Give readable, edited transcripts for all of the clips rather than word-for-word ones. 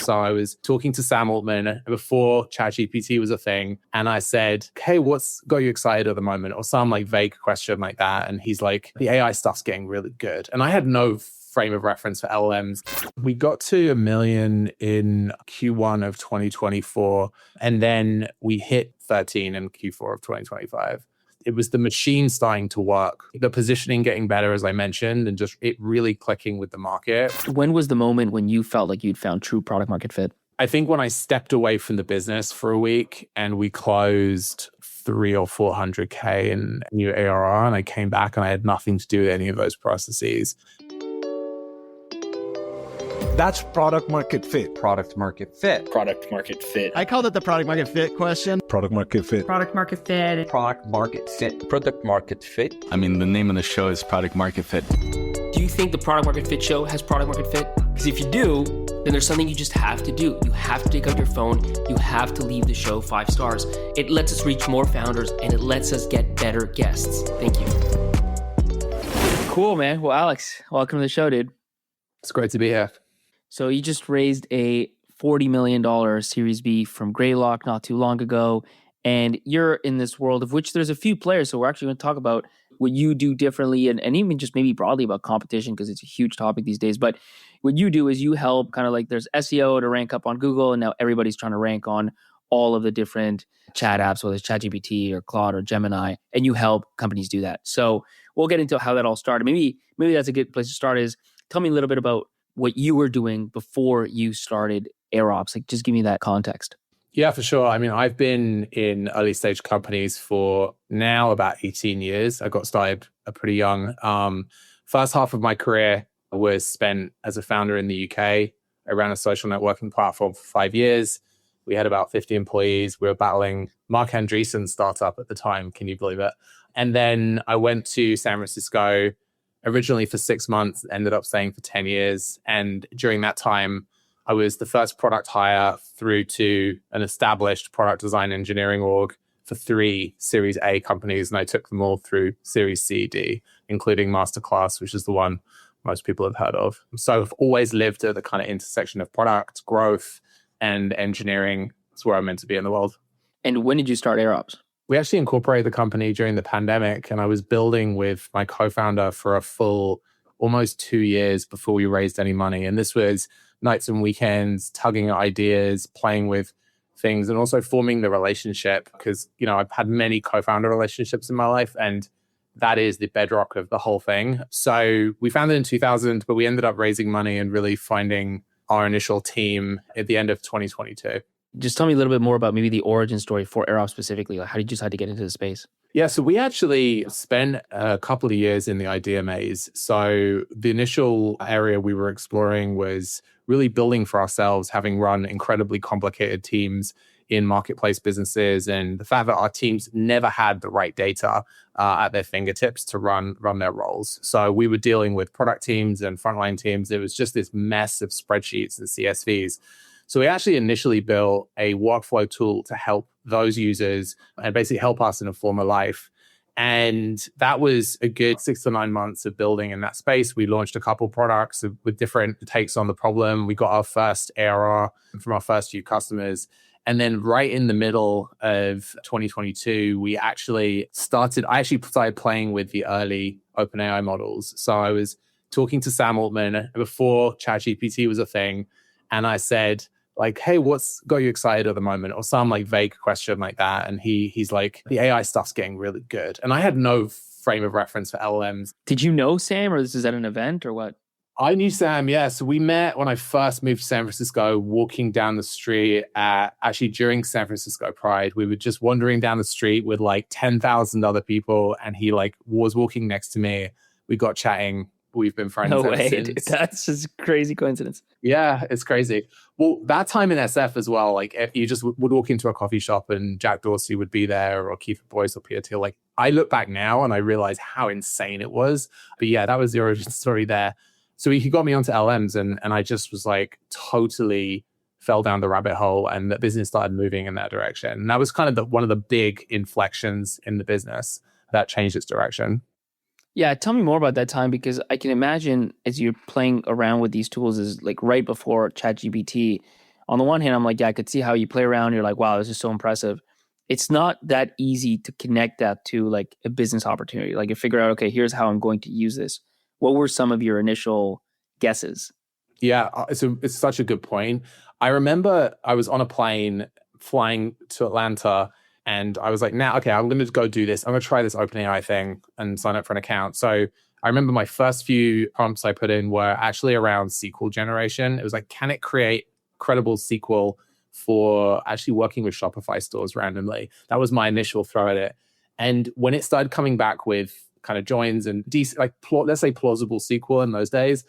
So I was talking to Sam Altman before ChatGPT was a thing. And I said, hey, what's got you excited at the moment? Or some like vague question like that. And he's like, the AI stuff's getting really good. And I had no frame of reference for LLMs. We got to 1 million in Q1 of 2024. And then we hit 13 in Q4 of 2025. It was the machine starting to work, the positioning getting better, as I mentioned, and just it really clicking with the market. When was the moment when you felt like you'd found true product market fit? I think when I stepped away from the business for a week and we closed 300 or 400K in new ARR, and I came back and I had nothing to do with any of those processes. That's product market fit. Product market fit. Product market fit. I called it the product market fit question. Product market fit. Product market fit. Product market fit. Product market fit. I mean, the name of the show is Product Market Fit. Do you think the Product Market Fit show has product market fit? Because if you do, then there's something you just have to do. You have to take out your phone. You have to leave the show 5 stars. It lets us reach more founders and it lets us get better guests. Thank you. Cool, man. Well, Alex, welcome to the show, dude. It's great to be here. So you just raised a $40 million Series B from Greylock not too long ago. And you're in this world of which there's a few players. So we're actually going to talk about what you do differently and even just maybe broadly about competition because it's a huge topic these days. But what you do is you help kind of like there's SEO to rank up on Google. And now everybody's trying to rank on all of the different chat apps, whether it's ChatGPT or Claude or Gemini. And you help companies do that. So we'll get into how that all started. Maybe that's a good place to start is tell me a little bit about what you were doing before you started AirOps. Like, just give me that context. Yeah, for sure. I mean, I've been in early stage companies for now about 18 years. I got started pretty young. First half of my career was spent as a founder in the UK. I ran a social networking platform for 5 years. We had about 50 employees. We were battling Mark Andreessen's startup at the time. Can you believe it? And then I went to San Francisco originally for 6 months, ended up staying for 10 years. And during that time, I was the first product hire through to an established product design engineering org for 3 Series A companies. And I took them all through Series C, D, including Masterclass, which is the one most people have heard of. So I've always lived at the kind of intersection of product, growth, and engineering. That's where I'm meant to be in the world. And when did you start AirOps? We actually incorporated the company during the pandemic, and I was building with my co-founder for a full almost 2 years before we raised any money. And this was nights and weekends, tugging at ideas, playing with things, and also forming the relationship because, you know, I've had many co-founder relationships in my life, and that is the bedrock of the whole thing. So we founded in 2000, but we ended up raising money and really finding our initial team at the end of 2022. Just tell me a little bit more about maybe the origin story for AirOps specifically. Like, how did you decide to get into the space? Yeah, so we actually spent a couple of years in the idea maze. So the initial area we were exploring was really building for ourselves, having run incredibly complicated teams in marketplace businesses, and the fact that our teams never had the right data at their fingertips to run their roles. So we were dealing with product teams and frontline teams. It was just this mess of spreadsheets and CSVs. So we actually initially built a workflow tool to help those users and basically help us in a former life. And that was a good 6 to 9 months of building in that space. We launched a couple products with different takes on the problem. We got our first ARR from our first few customers. And then right in the middle of 2022, I actually started playing with the early OpenAI models. So I was talking to Sam Altman before ChatGPT was a thing. And I said, like, hey, what's got you excited at the moment? Or some like vague question like that. And he's like, the AI stuff's getting really good. And I had no frame of reference for LLMs. Did you know Sam, or this is at an event or what? I knew Sam, yeah. So we met when I first moved to San Francisco, walking down the street actually during San Francisco Pride. We were just wandering down the street with like 10,000 other people. And he like was walking next to me. We got chatting. We've been friends ever since. Dude, that's just a crazy coincidence. Yeah, it's crazy. Well, that time in SF as well, like you just would walk into a coffee shop and Jack Dorsey would be there, or Keith Boyce or Peter Thiel. Like, I look back now and I realize how insane it was. But yeah, that was the origin story there. So he got me onto LMs and I just was like totally fell down the rabbit hole, and the business started moving in that direction. And that was kind of one of the big inflections in the business that changed its direction. Yeah, tell me more about that time, because I can imagine as you're playing around with these tools is like right before ChatGPT, on the one hand, I'm like, yeah, I could see how you play around. You're like, wow, this is so impressive. It's not that easy to connect that to like a business opportunity. Like you figure out, okay, here's how I'm going to use this. What were some of your initial guesses? Yeah, it's such a good point. I remember I was on a plane flying to Atlanta and I was like, now, okay, I'm going to go do this. I'm going to try this OpenAI thing and sign up for an account. So I remember my first few prompts I put in were actually around SQL generation. It was like, can it create credible SQL for actually working with Shopify stores randomly? That was my initial throw at it. And when it started coming back with kind of joins and let's say plausible SQL in those days,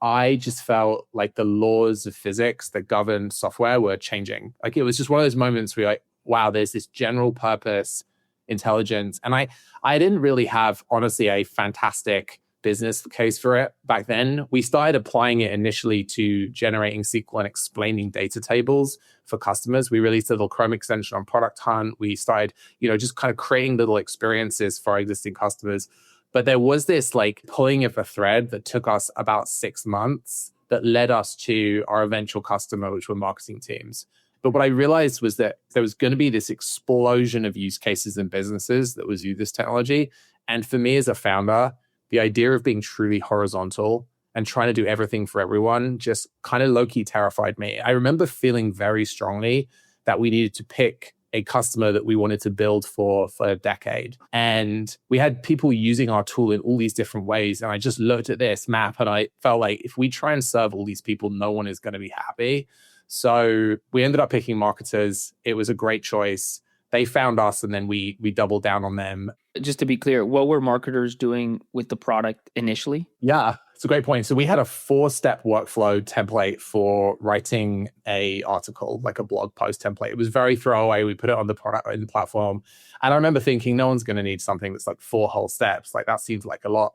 I just felt like the laws of physics that govern software were changing. Like it was just one of those moments where you're like, wow, there's this general purpose intelligence. And I didn't really have, honestly, a fantastic business case for it back then. We started applying it initially to generating SQL and explaining data tables for customers. We released a little Chrome extension on Product Hunt. We started, just kind of creating little experiences for our existing customers. But there was this like pulling of a thread that took us about 6 months that led us to our eventual customer, which were marketing teams. But what I realized was that there was going to be this explosion of use cases and businesses that was use this technology. And for me as a founder, the idea of being truly horizontal and trying to do everything for everyone just kind of low-key terrified me. I remember feeling very strongly that we needed to pick a customer that we wanted to build for a decade. And we had people using our tool in all these different ways. And I just looked at this map and I felt like if we try and serve all these people, no one is going to be happy. So we ended up picking marketers. It was a great choice. They found us and then we doubled down on them. Just to be clear, what were marketers doing with the product initially? Yeah, it's a great point. So we had a 4-step workflow template for writing a article, like a blog post template. It was very throwaway. We put it on the product in the platform. And I remember thinking, no one's going to need something that's like 4 whole steps. Like that seems like a lot.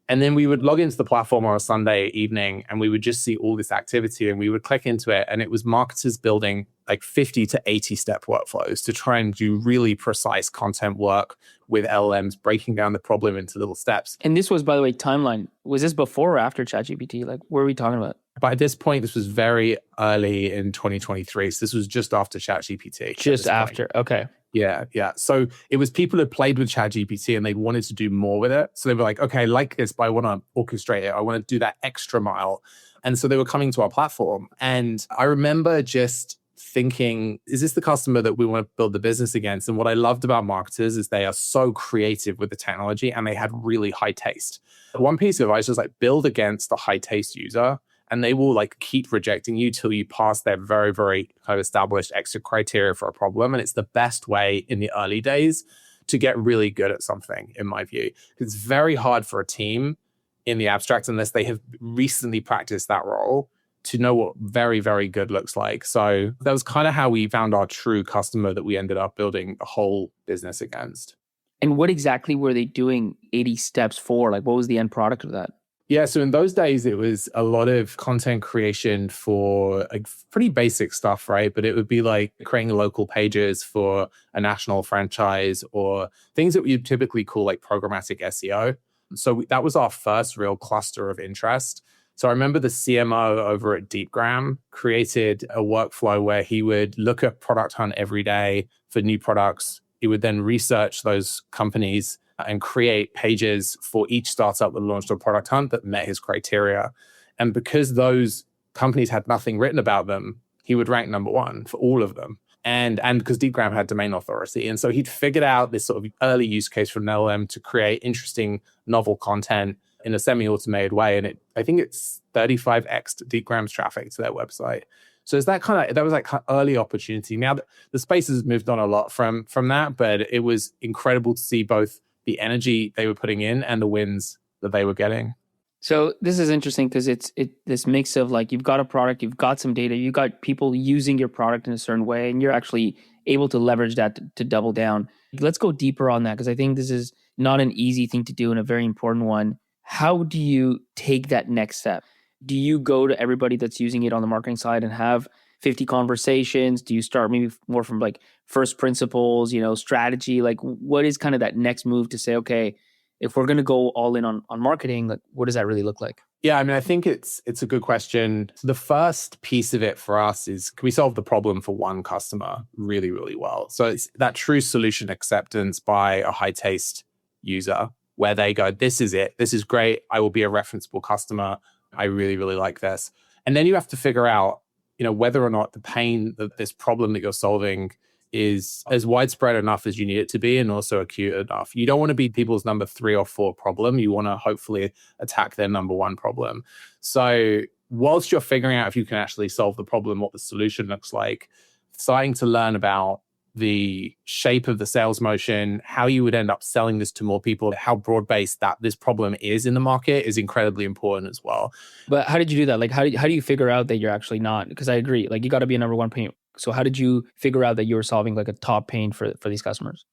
And then we would log into the platform on a Sunday evening and we would just see all this activity and we would click into it. And it was marketers building like 50 to 80 step workflows to try and do really precise content work with LLMs, breaking down the problem into little steps. And this was, by the way, timeline. Was this before or after ChatGPT? Like, what are we talking about? By this point, this was very early in 2023. So this was just after ChatGPT. Just after. Okay. Yeah. So it was people who played with ChatGPT and they wanted to do more with it. So they were like, okay, I like this, but I want to orchestrate it. I want to do that extra mile. And so they were coming to our platform. And I remember just thinking, is this the customer that we want to build the business against? And what I loved about marketers is they are so creative with the technology and they had really high taste. One piece of advice was like build against the high taste user. And they will like keep rejecting you till you pass their very, very kind of established exit criteria for a problem. And it's the best way in the early days to get really good at something, in my view. It's very hard for a team in the abstract, unless they have recently practiced that role, to know what very, very good looks like. So that was kind of how we found our true customer that we ended up building a whole business against. And what exactly were they doing 80 steps for? Like, what was the end product of that? Yeah, so in those days, it was a lot of content creation for like pretty basic stuff, right? But it would be like creating local pages for a national franchise or things that we typically call like programmatic SEO. So that was our first real cluster of interest. So I remember the CMO over at Deepgram created a workflow where he would look at Product Hunt every day for new products. He would then research those companies and create pages for each startup that launched a Product Hunt that met his criteria. And because those companies had nothing written about them, he would rank number 1 for all of them. And because Deepgram had domain authority. And so he'd figured out this sort of early use case from an LLM to create interesting novel content in a semi-automated way. And I think it's 35x Deepgram's traffic to their website. So it's that was like early opportunity. Now the space has moved on a lot from that, but it was incredible to see both the energy they were putting in and the wins that they were getting. So this is interesting because it's this mix of like you've got a product, you've got some data, you've got people using your product in a certain way, and you're actually able to leverage that to double down. Let's go deeper on that because I think this is not an easy thing to do and a very important one. How do you take that next step? Do you go to everybody that's using it on the marketing side and have 50 conversations? Do you start maybe more from like first principles, strategy? Like what is kind of that next move to say, okay, if we're going to go all in on marketing, like what does that really look like? Yeah, I mean, I think it's a good question. The first piece of it for us is, can we solve the problem for one customer really, really well? So it's that true solution acceptance by a high taste user where they go, this is it. This is great. I will be a referenceable customer. I really, really like this. And then you have to figure out, whether or not the pain, this problem that you're solving is as widespread enough as you need it to be and also acute enough. You don't want to be people's number 3 or 4 problem. You want to hopefully attack their number 1 problem. So whilst you're figuring out if you can actually solve the problem, what the solution looks like, starting to learn about the shape of the sales motion, how you would end up selling this to more people, how broad-based that this problem is in the market is incredibly important as well. But how did you do that? Like, how do you figure out that you're actually not? Because I agree, like you got to be a number 1 pain. So how did you figure out that you were solving like a top pain for these customers?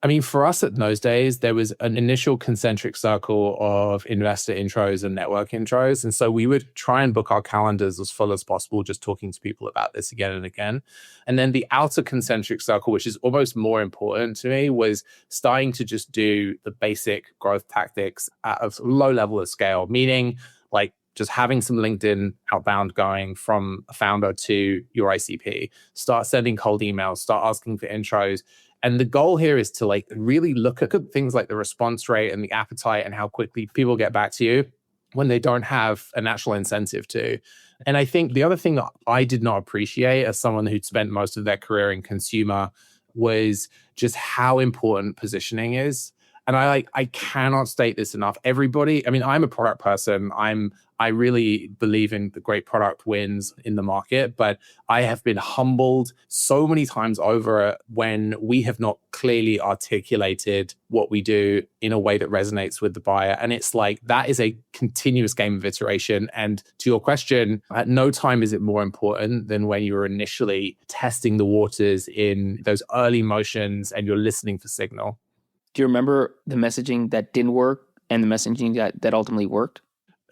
I mean, for us at those days, there was an initial concentric circle of investor intros and network intros. And so we would try and book our calendars as full as possible, just talking to people about this again and again. And then the outer concentric circle, which is almost more important to me, was starting to just do the basic growth tactics at a low level of scale, meaning like just having some LinkedIn outbound going from a founder to your ICP, start sending cold emails, start asking for intros. And the goal here is to like really look at things like the response rate and the appetite and how quickly people get back to you when they don't have a natural incentive to. And I think the other thing that I did not appreciate as someone who'd spent most of their career in consumer was just how important positioning is. And I cannot state this enough. Everybody, I mean, I'm a product person. I really believe in the great product wins in the market, but I have been humbled so many times over when we have not clearly articulated what we do in a way that resonates with the buyer. And it's like, that is a continuous game of iteration. And to your question, at no time is it more important than when you were initially testing the waters in those early motions and you're listening for signal. Do you remember the messaging that didn't work and the messaging that ultimately worked?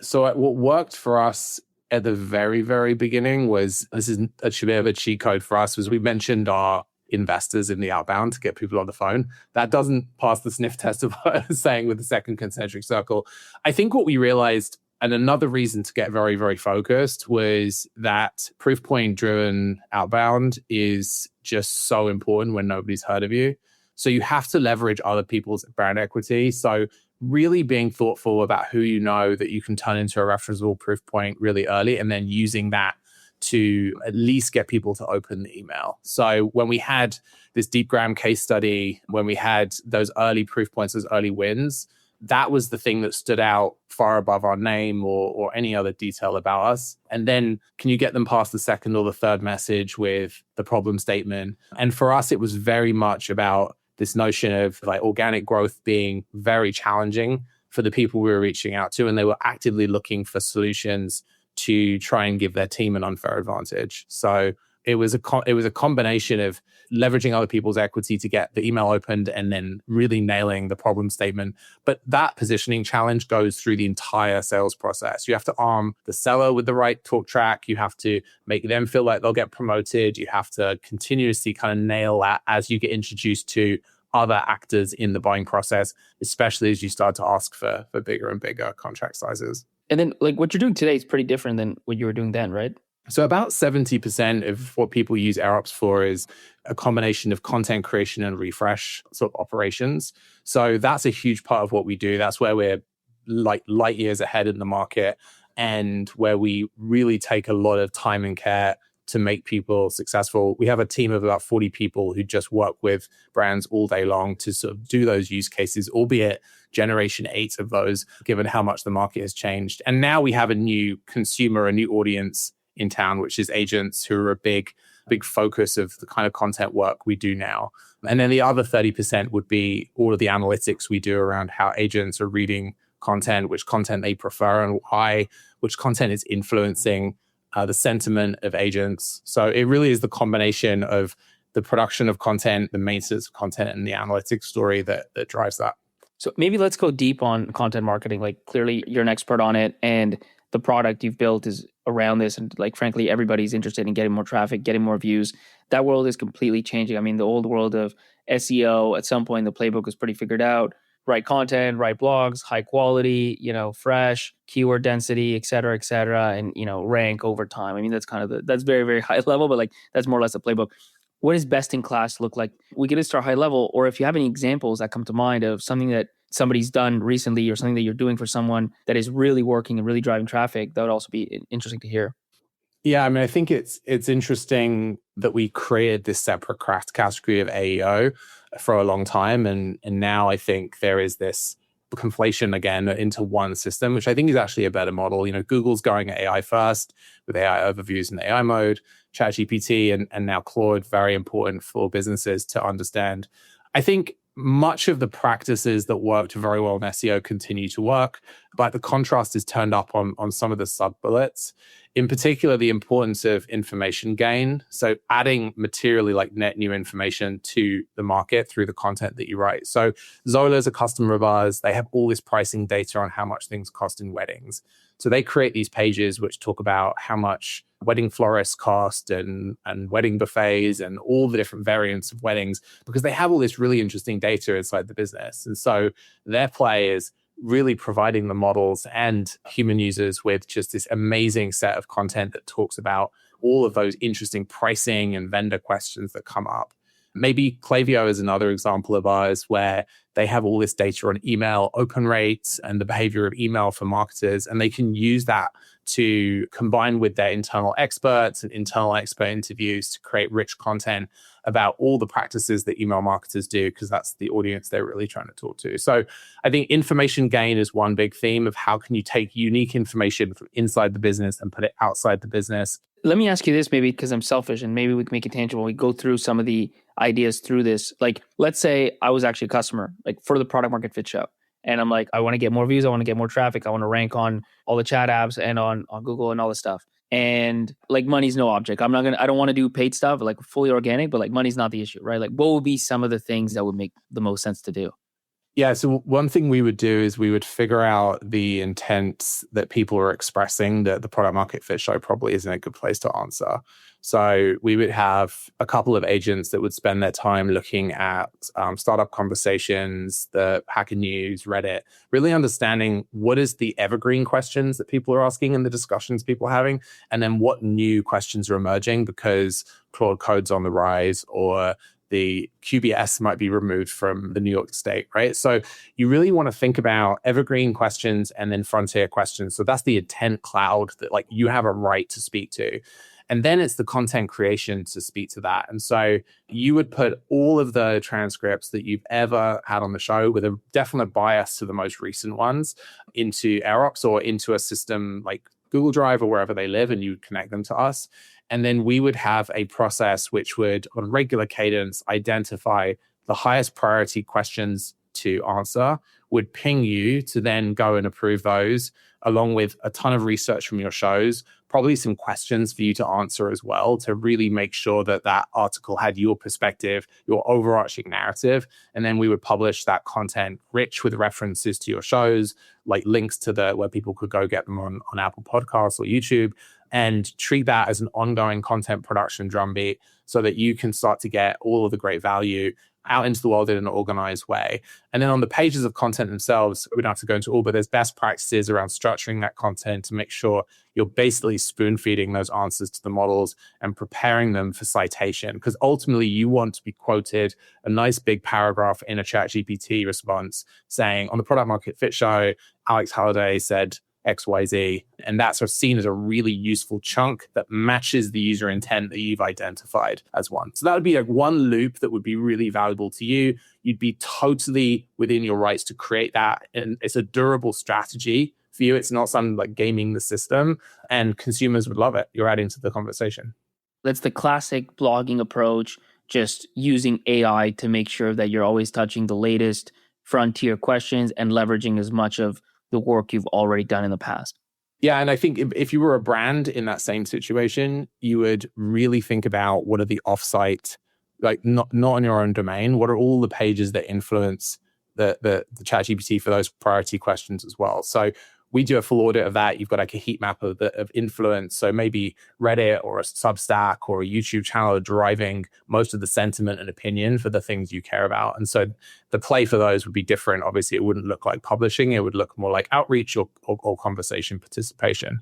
So what worked for us at the very, very beginning was, this is a bit of a cheat code for us, was we mentioned our investors in the outbound to get people on the phone. That doesn't pass the sniff test of what I was saying with the second concentric circle. I think what we realized, and another reason to get very, very focused, was that proof point driven outbound is just so important when nobody's heard of you. So you have to leverage other people's brand equity. So really being thoughtful about who you know that you can turn into a referenceable proof point really early, and then using that to at least get people to open the email. So when we had this DeepGram case study, when we had those early proof points, those early wins, that was the thing that stood out far above our name or any other detail about us. And then can you get them past the second or the third message with the problem statement? And for us, it was very much about this notion of like organic growth being very challenging for the people we were reaching out to. And they were actively looking for solutions to try and give their team an unfair advantage. So it was a combination of leveraging other people's equity to get the email opened and then really nailing the problem statement. But that positioning challenge goes through the entire sales process. You have to arm the seller with the right talk track. You have to make them feel like they'll get promoted. You have to continuously kind of nail that as you get introduced to other actors in the buying process, especially as you start to ask for bigger and bigger contract sizes. And then like what you're doing today is pretty different than what you were doing then, right? So about 70% of what people use AirOps for is a combination of content creation and refresh sort of operations. So that's a huge part of what we do. That's where we're like light years ahead in the market and where we really take a lot of time and care to make people successful. We have a team of about 40 people who just work with brands all day long to sort of do those use cases, albeit generation 8 of those, given how much the market has changed. And now we have a new consumer, a new audience in town, which is agents, who are a big focus of the kind of content work we do now. And then the other 30% would be all of the analytics we do around how agents are reading content, which content they prefer and why, which content is influencing the sentiment of agents. So it really is the combination of the production of content, the maintenance of content, and the analytics story that drives that. So maybe let's go deep on content marketing. Like clearly you're an expert on it and the product you've built is around this. And like, frankly, everybody's interested in getting more traffic, getting more views. That world is completely changing. I mean, the old world of SEO, at some point, the playbook was pretty figured out. write content, write blogs, high quality, fresh, keyword density, et cetera, and, rank over time. I mean, that's kind of that's very, very high level, but like that's more or less a playbook. What does best in class look like? We get to start high level, or if you have any examples that come to mind of something that somebody's done recently or something that you're doing for someone that is really working and really driving traffic, that would also be interesting to hear. Yeah, I mean, I think it's interesting that we created this separate category of AEO for a long time. And now I think there is this conflation again into one system, which I think is actually a better model. Google's going AI first with AI overviews in AI mode, ChatGPT and now Claude, very important for businesses to understand. I think much of the practices that worked very well in SEO continue to work, but the contrast is turned up on some of the sub-bullets. In particular, the importance of information gain. So adding materially like net new information to the market through the content that you write. So Zola is a customer of ours. They have all this pricing data on how much things cost in weddings. So they create these pages which talk about how much wedding florists cost and wedding buffets and all the different variants of weddings, because they have all this really interesting data inside the business. And so their play is really providing the models and human users with just this amazing set of content that talks about all of those interesting pricing and vendor questions that come up. Maybe Klaviyo is another example of ours where they have all this data on email open rates and the behavior of email for marketers, and they can use that to combine with their internal experts and internal expert interviews to create rich content about all the practices that email marketers do, because that's the audience they're really trying to talk to. So I think information gain is one big theme of how can you take unique information from inside the business and put it outside the business. Let me ask you this, maybe because I'm selfish and maybe we can make it tangible. We go through some of the ideas through this. Like, let's say I was actually a customer, like for the product market fit show. And I'm like, I want to get more views. I want to get more traffic. I want to rank on all the chat apps and on Google and all this stuff. And like money's no object. I don't want to do paid stuff, like fully organic, but like money's not the issue, right? Like what would be some of the things that would make the most sense to do? Yeah, so one thing we would do is we would figure out the intents that people are expressing that the product market fit show probably isn't a good place to answer. So we would have a couple of agents that would spend their time looking at startup conversations, the Hacker News, Reddit, really understanding what is the evergreen questions that people are asking and the discussions people are having, and then what new questions are emerging because Claude Code's on the rise or the QBS might be removed from the New York State, right? So you really want to think about evergreen questions and then frontier questions. So that's the intent cloud that like you have a right to speak to. And then it's the content creation to speak to that. And so you would put all of the transcripts that you've ever had on the show with a definite bias to the most recent ones into AirOps or into a system like Google Drive or wherever they live, and you would connect them to us. And then we would have a process which would, on regular cadence, identify the highest priority questions to answer, would ping you to then go and approve those, along with a ton of research from your shows, probably some questions for you to answer as well, to really make sure that that article had your perspective, your overarching narrative. And then we would publish that content rich with references to your shows, like links to where people could go get them on Apple Podcasts or YouTube, and treat that as an ongoing content production drumbeat so that you can start to get all of the great value out into the world in an organized way. And then on the pages of content themselves, we don't have to go into all, but there's best practices around structuring that content to make sure you're basically spoon feeding those answers to the models and preparing them for citation. Because ultimately you want to be quoted a nice big paragraph in a ChatGPT response saying, on the product market fit show, Alex Halliday said XYZ, and that's seen as a really useful chunk that matches the user intent that you've identified as one. So that would be like one loop that would be really valuable to you. You'd be totally within your rights to create that, and it's a durable strategy for you. It's not something like gaming the system, and consumers would love it. You're adding to the conversation. That's the classic blogging approach, just using AI to make sure that you're always touching the latest frontier questions and leveraging as much of the work you've already done in the past. Yeah, and I think if you were a brand in that same situation, you would really think about what are the offsite, like not on your own domain, what are all the pages that influence the ChatGPT for those priority questions as well. So we do a full audit of that. You've got like a heat map of influence. So maybe Reddit or a Substack or a YouTube channel are driving most of the sentiment and opinion for the things you care about. And so the play for those would be different. Obviously, it wouldn't look like publishing. It would look more like outreach or conversation participation.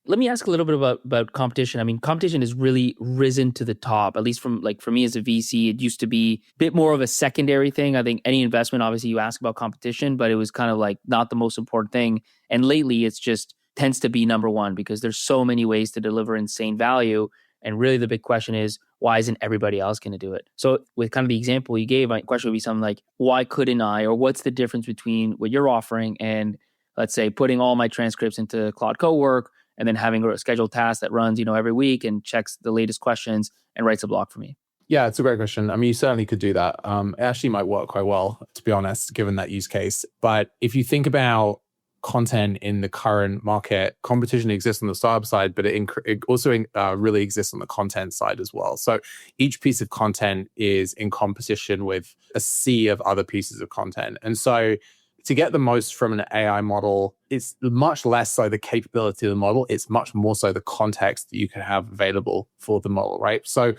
Let me ask a little bit about competition. I mean, competition has really risen to the top, at least from like for me as a VC. It used to be a bit more of a secondary thing. I think any investment, obviously you ask about competition, but it was kind of like not the most important thing. And lately it's just tends to be number one because there's so many ways to deliver insane value. And really the big question is, why isn't everybody else going to do it? So with kind of the example you gave, my question would be something like, why couldn't I, or what's the difference between what you're offering and let's say putting all my transcripts into Claude Cowork and then having a scheduled task that runs, every week and checks the latest questions and writes a blog for me? Yeah, it's a great question. I mean, you certainly could do that. It actually might work quite well, to be honest, given that use case. But if you think about content in the current market, competition exists on the startup side, but it also really exists on the content side as well. So each piece of content is in competition with a sea of other pieces of content. And so to get the most from an AI model, it's much less so the capability of the model. It's much more so the context that you can have available for the model, right? So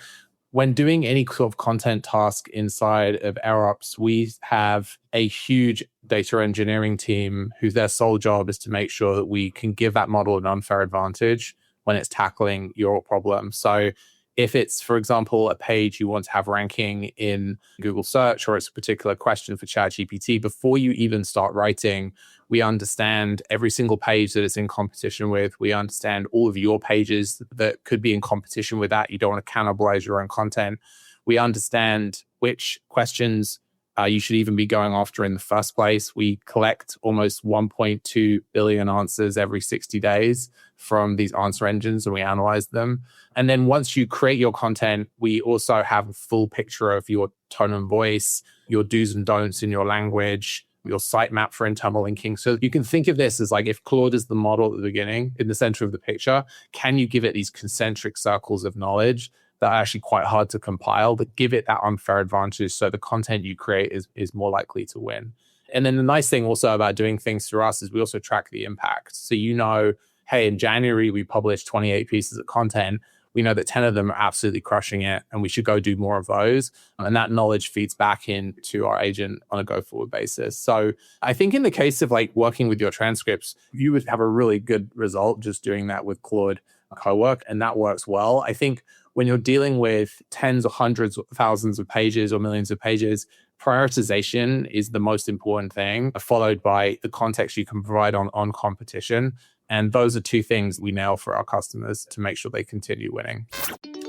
when doing any sort of content task inside of AirOps, we have a huge data engineering team whose their sole job is to make sure that we can give that model an unfair advantage when it's tackling your problem. So if it's, for example, a page you want to have ranking in Google search, or it's a particular question for ChatGPT, before you even start writing, we understand every single page that it's in competition with. We understand all of your pages that could be in competition with that. You don't want to cannibalize your own content. We understand which questions you should even be going after in the first place. We collect almost 1.2 billion answers every 60 days from these answer engines, and we analyze them. And then once you create your content, we also have a full picture of your tone and voice, your do's and don'ts in your language, your sitemap for internal linking. So you can think of this as like if Claude is the model at the beginning, in the center of the picture, can you give it these concentric circles of knowledge that are actually quite hard to compile, but give it that unfair advantage so the content you create is more likely to win. And then the nice thing also about doing things through us is we also track the impact. So hey, in January, we published 28 pieces of content. We know that 10 of them are absolutely crushing it, and we should go do more of those. And that knowledge feeds back into our agent on a go-forward basis. So I think in the case of like working with your transcripts, you would have a really good result just doing that with Claude Cowork, and that works well. I think when you're dealing with tens or hundreds of thousands of pages or millions of pages, prioritization is the most important thing, followed by the context you can provide on competition. And those are two things we nail for our customers to make sure they continue winning.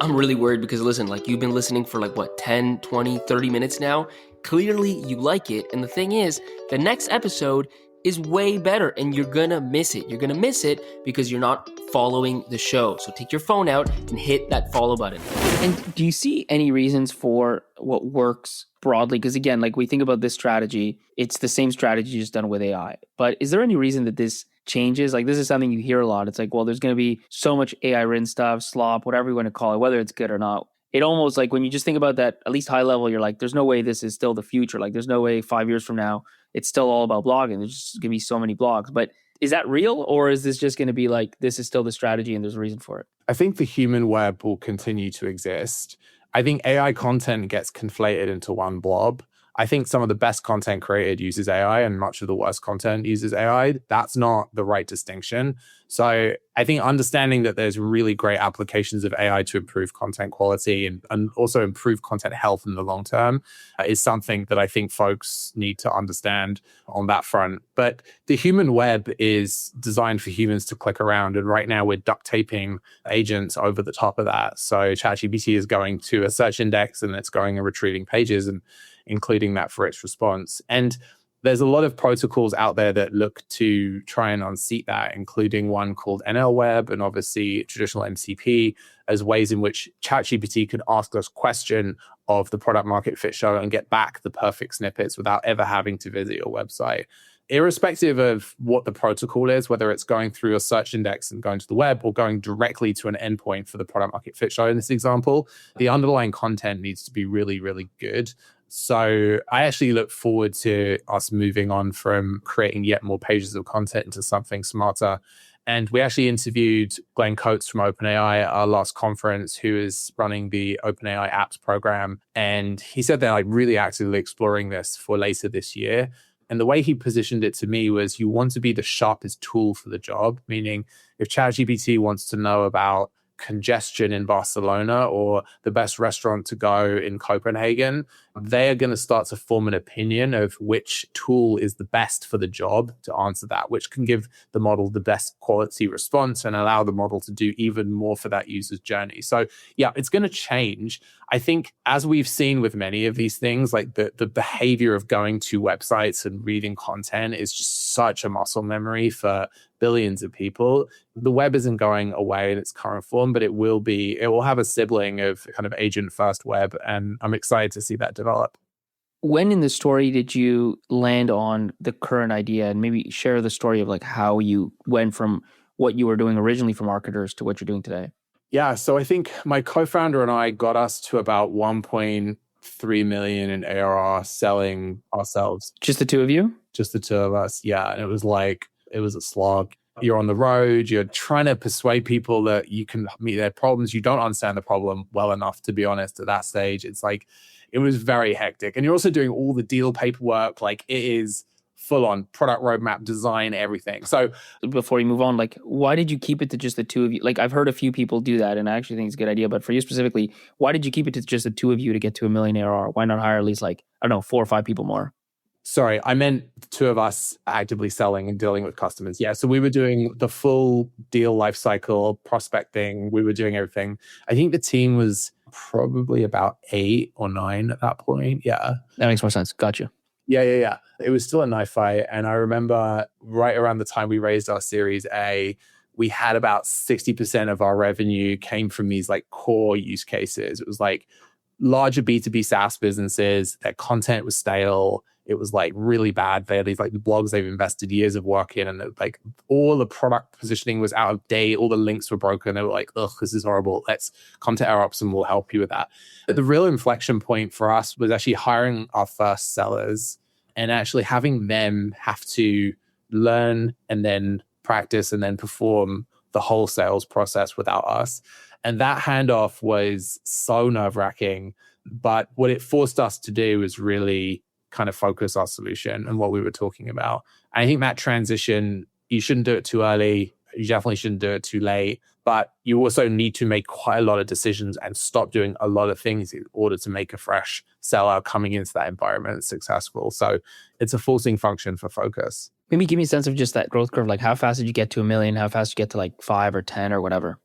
I'm really worried because listen, like you've been listening for like 10, 20, 30 minutes now. Clearly you like it. And the thing is, the next episode is way better and you're gonna miss it. You're gonna miss it because you're not following the show. So take your phone out and hit that follow button. And do you see any reasons for what works broadly? Because again, like we think about this strategy, it's the same strategy just done with AI. But is there any reason that this changes? Like this is something you hear a lot. It's like, well, there's going to be so much AI written stuff, slop, whatever you want to call it, whether it's good or not. It almost like when you just think about that, at least high level, you're like, there's no way this is still the future. Like there's no way 5 years from now, it's still all about blogging. There's just going to be so many blogs. But is that real? Or is this just going to be like, this is still the strategy and there's a reason for it? I think the human web will continue to exist. I think AI content gets conflated into one blob. I think some of the best content created uses AI and much of the worst content uses AI. That's not the right distinction. So I think understanding that there's really great applications of AI to improve content quality and also improve content health in the long term is something that I think folks need to understand on that front. But the human web is designed for humans to click around. And right now we're duct taping agents over the top of that. So ChatGPT is going to a search index and it's going and retrieving pages and including that for its response. And there's a lot of protocols out there that look to try and unseat that, including one called NLWeb and obviously traditional MCP as ways in which ChatGPT can ask us question of the product market fit show and get back the perfect snippets without ever having to visit your website. irrespective of what the protocol is, whether it's going through your search index and going to the web or going directly to an endpoint for the product market fit show in this example, the underlying content needs to be really, really good. So I actually look forward to us moving on from creating yet more pages of content into something smarter. And we actually interviewed Glenn Coates from OpenAI at our last conference, who is running the OpenAI apps program. And he said they're like really actively exploring this for later this year. And the way he positioned it to me was, you want to be the sharpest tool for the job, meaning if ChatGPT wants to know about congestion in Barcelona or the best restaurant to go in Copenhagen, they are going to start to form an opinion of which tool is the best for the job to answer that, which can give the model the best quality response and allow the model to do even more for that user's journey. So yeah, it's going to change. I think as we've seen with many of these things, like the behavior of going to websites and reading content is just such a muscle memory for billions of people. The web isn't going away in its current form, but it will have a sibling of kind of agent first web. And I'm excited to see that develop. When in the story did you land on the current idea, and maybe share the story of like how you went from what you were doing originally for marketers to what you're doing today? Yeah. So I think my co-founder and I got us to about 1.3 million in ARR selling ourselves. Just the two of you? Just the two of us. Yeah. And it was a slog. You're on the road, you're trying to persuade people that you can meet their problems. You don't understand the problem well enough, to be honest, at that stage. It's like, it was very hectic. And you're also doing all the deal paperwork. Like, it is full on product roadmap design, everything. So before you move on, like, why did you keep it to just the two of you? Like, I've heard a few people do that, and I actually think it's a good idea. But for you specifically, why did you keep it to just the two of you to get to 1 million ARR? Why not hire at least like, I don't know, 4 or 5 people more? Sorry, I meant the two of us actively selling and dealing with customers. Yeah, so we were doing the full deal lifecycle, prospecting. We were doing everything. I think the team was probably about 8 or 9 at that point. Yeah. That makes more sense. Gotcha. Yeah. It was still a knife fight. And I remember right around the time we raised our Series A, we had about 60% of our revenue came from these like core use cases. It was like larger B2B SaaS businesses. Their content was stale. It was like really bad. They had these like blogs they've invested years of work in, and like all the product positioning was out of date. All the links were broken. They were like, ugh, this is horrible. Let's come to AirOps and we'll help you with that. But the real inflection point for us was actually hiring our first sellers and actually having them have to learn and then practice and then perform the whole sales process without us. And that handoff was so nerve-wracking. But what it forced us to do was really kind of focus our solution and what we were talking about. And I think that transition, you shouldn't do it too early. You definitely shouldn't do it too late. But you also need to make quite a lot of decisions and stop doing a lot of things in order to make a fresh seller coming into that environment successful. So it's a forcing function for focus. Maybe give me a sense of just that growth curve. Like, how fast did you get to 1 million? How fast did you get to like 5 or 10 or whatever?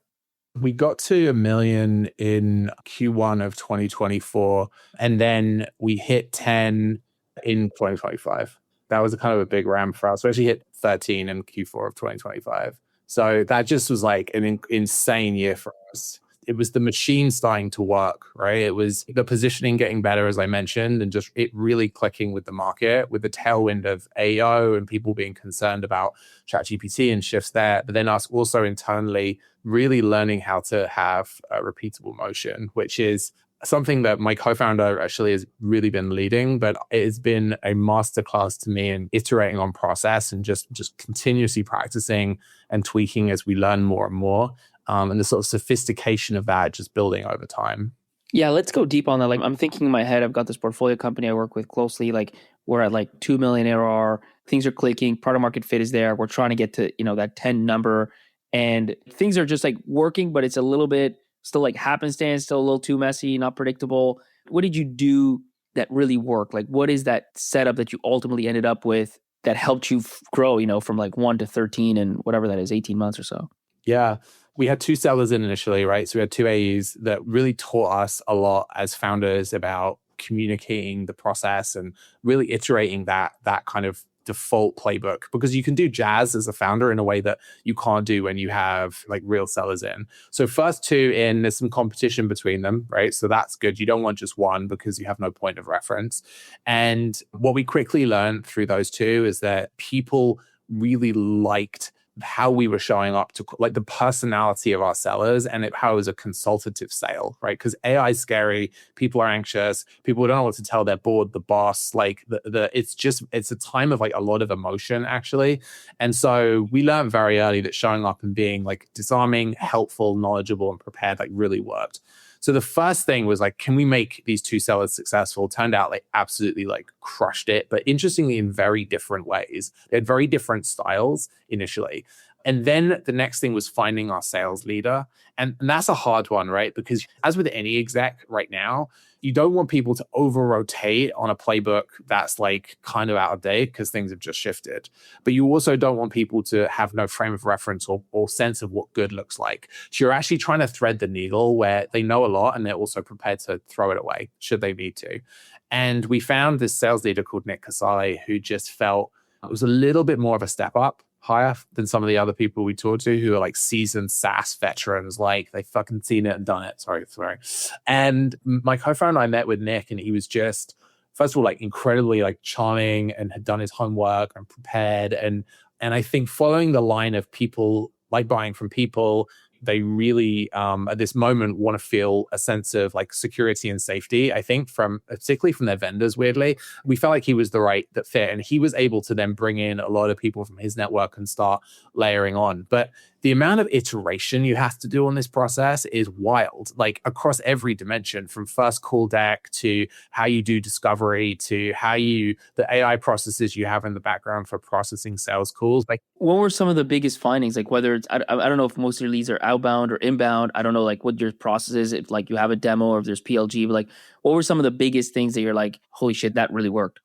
We got to 1 million in Q1 of 2024, and then we hit 10 in 2025. That was a kind of a big ramp for us. We actually hit 13 in Q4 of 2025. So that just was like an insane year for us. It was the machine starting to work, right? It was the positioning getting better, as I mentioned, and just it really clicking with the market, with the tailwind of AO and people being concerned about ChatGPT and shifts there. But then us also internally really learning how to have a repeatable motion, which is something that my co-founder actually has really been leading, but it has been a masterclass to me in iterating on process and just continuously practicing and tweaking as we learn more and more. And the sort of sophistication of that just building over time. Yeah, let's go deep on that. Like, I'm thinking in my head, I've got this portfolio company I work with closely. Like, we're at like 2 million ARR. Things are clicking. Product market fit is there. We're trying to get to, that 10 number. And things are just like working, but it's a little bit still like happenstance, still a little too messy, not predictable. What did you do that really worked? Like, what is that setup that you ultimately ended up with that helped you grow, from like 1 to 13 and whatever that is, 18 months or so? Yeah. We had 2 sellers in initially, right? So we had 2 AEs that really taught us a lot as founders about communicating the process and really iterating that kind of default playbook, because you can do jazz as a founder in a way that you can't do when you have like real sellers in. So first two in, there's some competition between them, right? So that's good. You don't want just one because you have no point of reference. And what we quickly learned through those two is that people really liked how we were showing up to like the personality of our sellers and how it was a consultative sale, right? Because AI is scary. People are anxious. People don't know what to tell their board, the boss, like it's a time of like a lot of emotion actually. And so we learned very early that showing up and being like disarming, helpful, knowledgeable, and prepared like really worked. So the first thing was like, can we make these two sellers successful? Turned out like absolutely like crushed it, but interestingly in very different ways. They had very different styles initially. And then the next thing was finding our sales leader. And that's a hard one, right? Because as with any exec right now, you don't want people to over-rotate on a playbook that's like kind of out of date because things have just shifted. But you also don't want people to have no frame of reference or sense of what good looks like. So you're actually trying to thread the needle where they know a lot and they're also prepared to throw it away should they need to. And we found this sales leader called Nick Casale who just felt it was a little bit more of a step up higher than some of the other people we talked to who are like seasoned SaaS veterans, like they fucking seen it and done it. Sorry. And my co-founder and I met with Nick and he was just, first of all, like incredibly like charming and had done his homework and prepared. And I think following the line of people like buying from people, they really at this moment want to feel a sense of like security and safety, I think, particularly from their vendors, weirdly. We felt like he was the right fit, and he was able to then bring in a lot of people from his network and start layering on. But the amount of iteration you have to do on this process is wild, like across every dimension, from first call deck to how you do discovery to the AI processes you have in the background for processing sales calls. Like, what were some of the biggest findings? Like whether it's, I don't know if most of your leads are outbound or inbound. I don't know like what your process is, if like you have a demo or if there's PLG, but like what were some of the biggest things that you're like, holy shit, that really worked?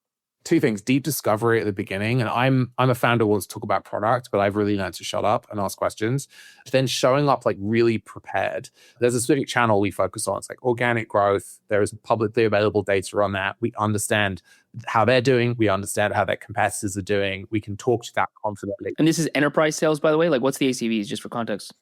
Two things: deep discovery at the beginning. And I'm a founder who wants to talk about product, but I've really learned to shut up and ask questions. Then showing up like really prepared. There's a specific channel we focus on. It's like organic growth. There is publicly available data on that. We understand how they're doing. We understand how their competitors are doing. We can talk to that confidently. And this is enterprise sales, by the way? Like what's the ACVs, just for context?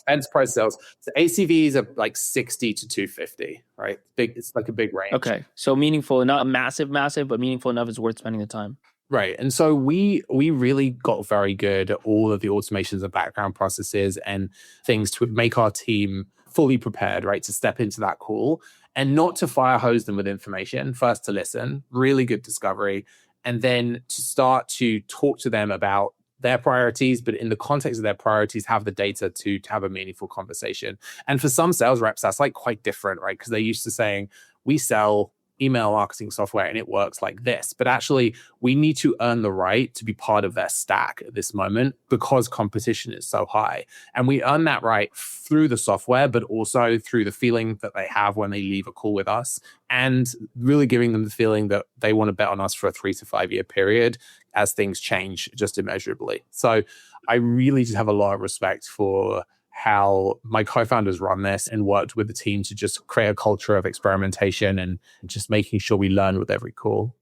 Enterprise sales. So ACVs are like 60 to 250, right? Big. It's like a big range. Okay. So meaningful, not massive, but meaningful enough is worth spending the time. Right. And so we really got very good at all of the automations and background processes and things to make our team fully prepared, right, to step into that call and not to fire hose them with information. First to listen, really good discovery, and then to start to talk to them about their priorities, but in the context of their priorities, have the data to have a meaningful conversation. And for some sales reps, that's like quite different, right? Because they're used to saying, we sell email marketing software and it works like this. But actually, we need to earn the right to be part of their stack at this moment because competition is so high. And we earn that right through the software, but also through the feeling that they have when they leave a call with us, and really giving them the feeling that they want to bet on us for a 3 to 5 year period as things change just immeasurably. So I really just have a lot of respect for how my co-founders run this and worked with the team to just create a culture of experimentation and just making sure we learn with every call.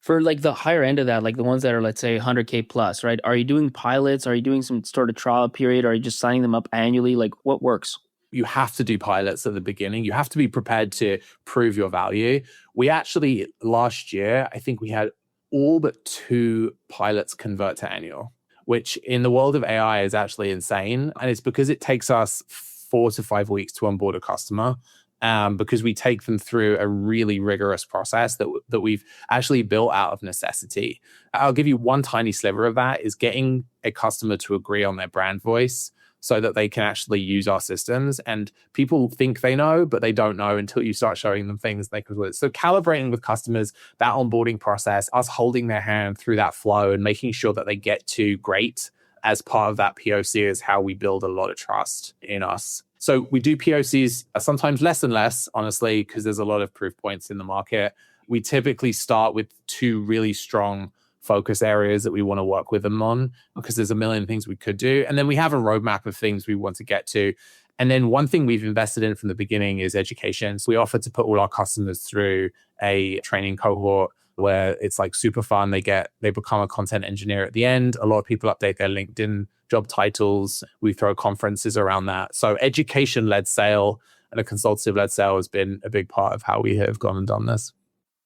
For like the higher end of that, like the ones that are, let's say 100K plus, right? Are you doing pilots? Are you doing some sort of trial period? Are you just signing them up annually? Like what works? You have to do pilots at the beginning. You have to be prepared to prove your value. We actually, last year, I think we had all but 2 pilots convert to annual, which in the world of AI is actually insane. And it's because it takes us 4 to 5 weeks to onboard a customer, because we take them through a really rigorous process that we've actually built out of necessity. I'll give you one tiny sliver of that is getting a customer to agree on their brand voice so that they can actually use our systems. And people think they know, but they don't know until you start showing them things they could with. So calibrating with customers, that onboarding process, us holding their hand through that flow and making sure that they get to great as part of that POC is how we build a lot of trust in us. So we do POCs sometimes less and less, honestly, because there's a lot of proof points in the market. We typically start with 2 really strong focus areas that we want to work with them on, because there's a million things we could do. And then we have a roadmap of things we want to get to. And then one thing we've invested in from the beginning is education. So we offer to put all our customers through a training cohort where it's like super fun. They become a content engineer at the end. A lot of people update their LinkedIn job titles. We throw conferences around that. So education-led sale and a consultative-led sale has been a big part of how we have gone and done this.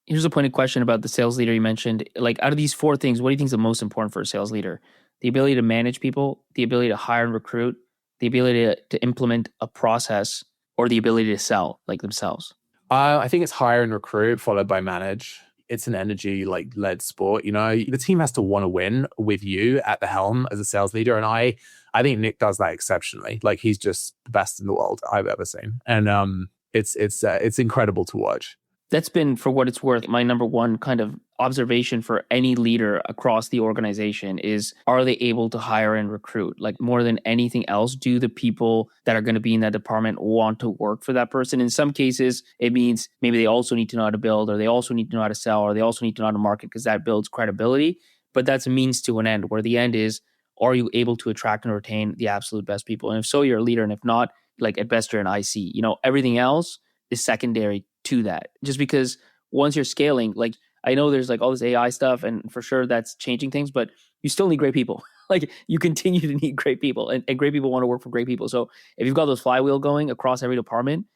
Here's a pointed question about the sales leader you mentioned. Like, out of these 4 things, what do you think is the most important for a sales leader? The ability to manage people, the ability to hire and recruit, the ability to implement a process, or the ability to sell like themselves? I think it's hire and recruit followed by manage. It's an energy led sport. The team has to want to win with you at the helm as a sales leader. And I think Nick does that exceptionally. Like, he's just the best in the world I've ever seen. And it's incredible to watch. That's been, for what it's worth, my number one kind of observation for any leader across the organization is, are they able to hire and recruit? Like, more than anything else, do the people that are going to be in that department want to work for that person? In some cases, it means maybe they also need to know how to build, or they also need to know how to sell, or they also need to know how to market, because that builds credibility. But that's a means to an end, where the end is, are you able to attract and retain the absolute best people? And if so, you're a leader. And if not, like, at best, you're an IC. Everything else is secondary to that. Just because once you're scaling, like, I know there's like all this AI stuff, and for sure that's changing things, but you still need great people. Like, you continue to need great people, and great people want to work for great people. So if you've got those flywheel going across every department,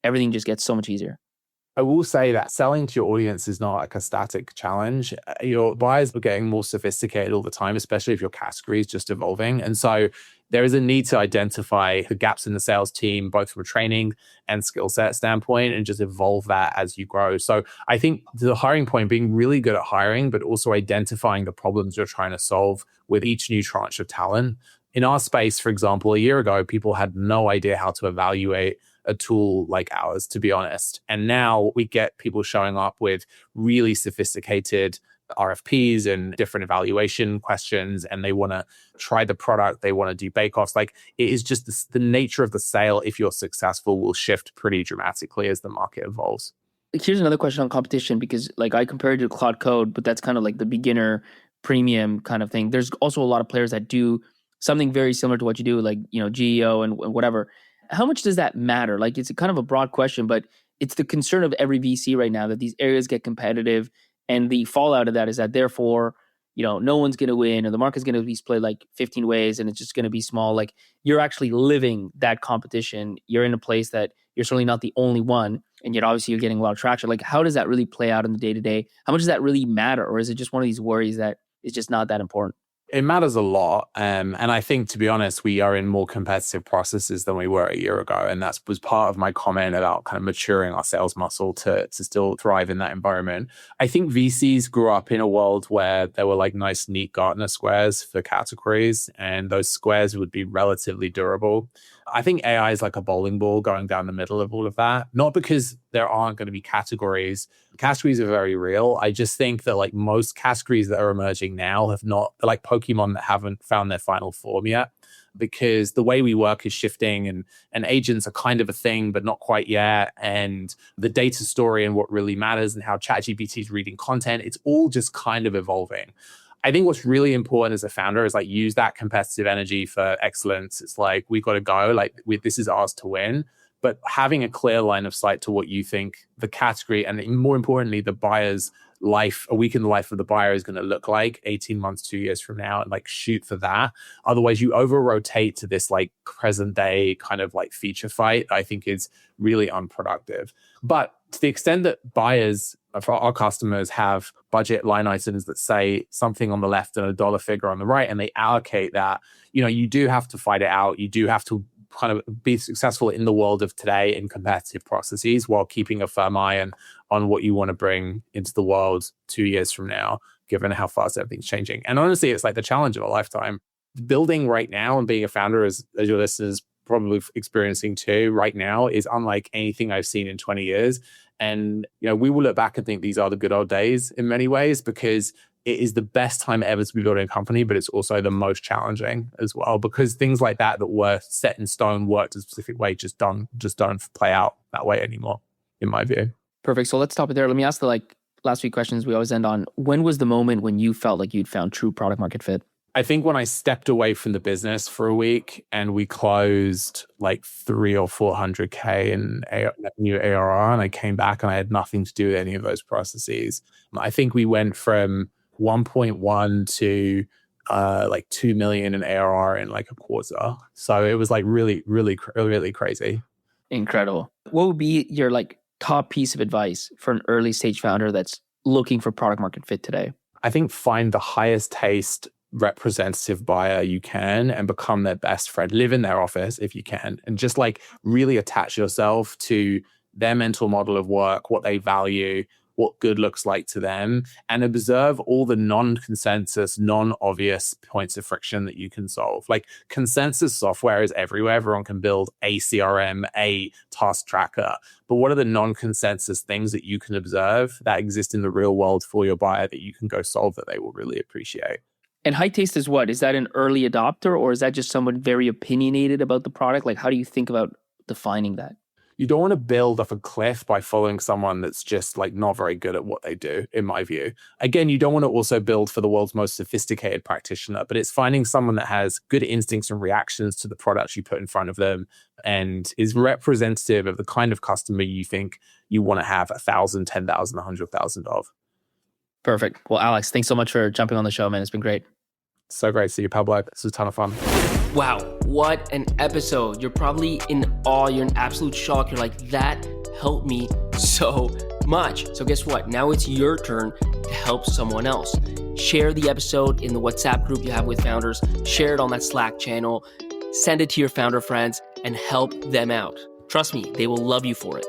everything just gets so much easier. I will say that selling to your audience is not like a static challenge. Your buyers are getting more sophisticated all the time, especially if your category is just evolving. And so there is a need to identify the gaps in the sales team, both from a training and skill set standpoint, and just evolve that as you grow. So I think the hiring point, being really good at hiring, but also identifying the problems you're trying to solve with each new tranche of talent. In our space, for example, a year ago, people had no idea how to evaluate a tool like ours, to be honest. And now we get people showing up with really sophisticated RFPs and different evaluation questions, and they want to try the product, they want to do bake-offs. Like, it is just the nature of the sale, if you're successful, will shift pretty dramatically as the market evolves. Here's another question on competition, because like, I compared it to Cloud Code, but that's kind of like the beginner premium kind of thing. There's also a lot of players that do something very similar to what you do, like, GEO and whatever. How much does that matter? Like, it's kind of a broad question, but it's the concern of every VC right now that these areas get competitive, and the fallout of that is that therefore, no one's going to win, or the market's going to be split like 15 ways, and it's just going to be small. Like, you're actually living that competition. You're in a place that you're certainly not the only one, and yet obviously you're getting a lot of traction. Like, how does that really play out in the day-to-day? How much does that really matter? Or is it just one of these worries that is just not that important? It matters a lot. And I think, to be honest, we are in more competitive processes than we were a year ago. And that was part of my comment about kind of maturing our sales muscle to still thrive in that environment. I think VCs grew up in a world where there were like nice, neat Gartner squares for categories, and those squares would be relatively durable. I think AI is like a bowling ball going down the middle of all of that. Not because there aren't going to be categories. Categories are very real. I just think that like most categories that are emerging now have not, like Pokemon that haven't found their final form yet, because the way we work is shifting, and agents are kind of a thing, but not quite yet. And the data story and what really matters and how ChatGPT is reading content, it's all just kind of evolving. I think what's really important as a founder is like use that competitive energy for excellence. It's like, we got to go, like this is ours to win, but having a clear line of sight to what you think the category, and more importantly, the buyer's life, a week in the life of the buyer is going to look like 18 months, 2 years from now, and like shoot for that. Otherwise you over rotate to this like present day kind of like feature fight, I think is really unproductive. But to the extent that buyers, for our customers, have budget line items that say something on the left and a dollar figure on the right, and they allocate that, you do have to fight it out. You do have to kind of be successful in the world of today in competitive processes, while keeping a firm eye on what you want to bring into the world 2 years from now, given how fast everything's changing. And honestly, it's like the challenge of a lifetime. Building right now and being a founder, as your listeners probably experiencing too right now, is unlike anything I've seen in 20 years. And, we will look back and think these are the good old days in many ways, because it is the best time ever to be building a company, but it's also the most challenging as well, because things like that were set in stone, worked a specific way, just don't play out that way anymore, in my view. Perfect. So let's stop it there. Let me ask the last few questions we always end on. When was the moment when you felt like you'd found true product market fit? I think when I stepped away from the business for a week and we closed like 300 or 400K in new ARR, and I came back and I had nothing to do with any of those processes. I think we went from 1.1 to like 2 million in ARR in like a quarter. So it was like really, really, really crazy. Incredible. What would be your like top piece of advice for an early stage founder that's looking for product market fit today? I think find the highest taste representative buyer you can and become their best friend. Live in their office if you can, and just like really attach yourself to their mental model of work, what they value, what good looks like to them, and observe all the non-consensus, non-obvious points of friction that you can solve. Like consensus software is everywhere. Everyone can build a CRM, a task tracker. But what are the non-consensus things that you can observe that exist in the real world for your buyer that you can go solve that they will really appreciate? And high taste is what? Is that an early adopter, or is that just someone very opinionated about the product? Like, how do you think about defining that? You don't want to build off a cliff by following someone that's just like not very good at what they do, in my view. Again, you don't want to also build for the world's most sophisticated practitioner, but it's finding someone that has good instincts and reactions to the products you put in front of them and is representative of the kind of customer you think you want to have 1,000, 10,000, 100,000 of. Perfect. Well, Alex, thanks so much for jumping on the show, man. It's been great. So great to see you, Pablo. This was a ton of fun. Wow, what an episode. You're probably in awe. You're in absolute shock. You're like, that helped me so much. So guess what? Now it's your turn to help someone else. Share the episode in the WhatsApp group you have with founders. Share it on that Slack channel. Send it to your founder friends and help them out. Trust me, they will love you for it.